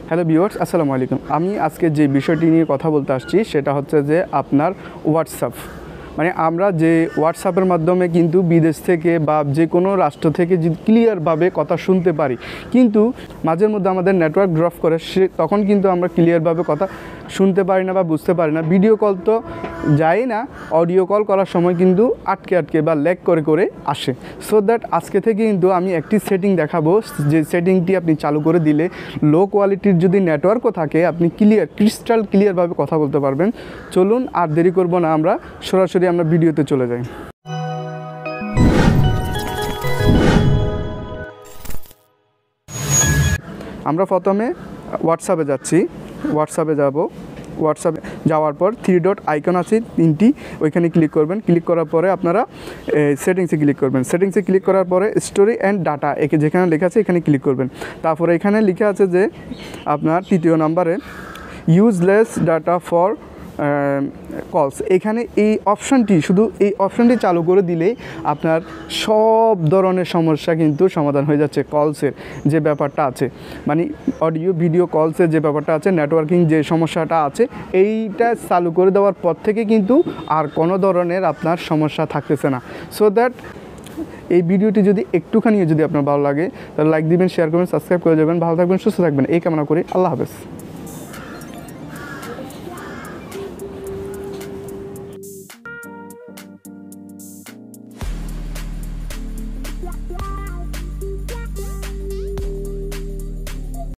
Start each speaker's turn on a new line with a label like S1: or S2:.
S1: Hello viewers, আসসালামু আলাইকুম। আমি আজকে যে বিষয়টি নিয়ে কথা বলতে আসছি সেটা হচ্ছে যে আপনার হোয়াটসঅ্যাপ, মানে আমরা যে হোয়াটসঅ্যাপের মাধ্যমে কিন্তু বিদেশ থেকে বা যে কোনো রাষ্ট্র থেকে যে ক্লিয়ারভাবে কথা শুনতে পারি, কিন্তু মাঝের মধ্যে আমাদের নেটওয়ার্ক ড্রপ করে তখন কিন্তু আমরা ক্লিয়ারভাবে কথা শুনতে পারি না বা বুঝতে পারি না। ভিডিও কল তো যাই না, অডিও কল করার সময় কিন্তু আটকে বা ল্যাগ করে আসে। সো দ্যাট আজকে থেকে কিন্তু আমি একটি সেটিং দেখাবো, যে সেটিংটি আপনি চালু করে দিলে লো কোয়ালিটির যদি নেটওয়ার্কও থাকে আপনি ক্রিস্টাল ক্লিয়ারভাবে কথা বলতে পারবেন। চলুন আর দেরি করব না, আমরা সরাসরি আমরা ভিডিওতে চলে যাই। আমরা প্রথমে হোয়াটসঅ্যাপে যাচ্ছি, হোয়াটসঅ্যাপে যাওয়ার পর 3 ডট আইকন আছে 3টি, ওইখানে ক্লিক করবেন। ক্লিক করার পরে আপনারা সেটিংসে ক্লিক করবেন। সেটিংসে ক্লিক করার পরে স্টোরি অ্যান্ড ডাটা যেখানে লেখা আছে এখানে ক্লিক করবেন। তারপরে এখানে লেখা আছে যে আপনার 3য় নম্বরে ইউজলেস ডাটা ফর কলস, এখানে এই অপশানটি চালু করে দিলেই আপনার সব ধরনের সমস্যা কিন্তু সমাধান হয়ে যাচ্ছে। কলসের যে ব্যাপারটা আছে, মানে অডিও ভিডিও কলসের যে ব্যাপারটা আছে, নেটওয়ার্কিং যে সমস্যাটা আছে, এইটা চালু করে দেওয়ার পর থেকে কিন্তু আর কোনো ধরনের আপনার সমস্যা থাকতেছে না। সো দ্যাট এই ভিডিওটি যদি একটুখানি যদি আপনার ভালো লাগে তাহলে লাইক দিবেন, শেয়ার করবেন, সাবস্ক্রাইব করে যাবেন। ভালো থাকবেন, সুস্থ থাকবেন, এই কামনা করি। আল্লাহ হাফেজ।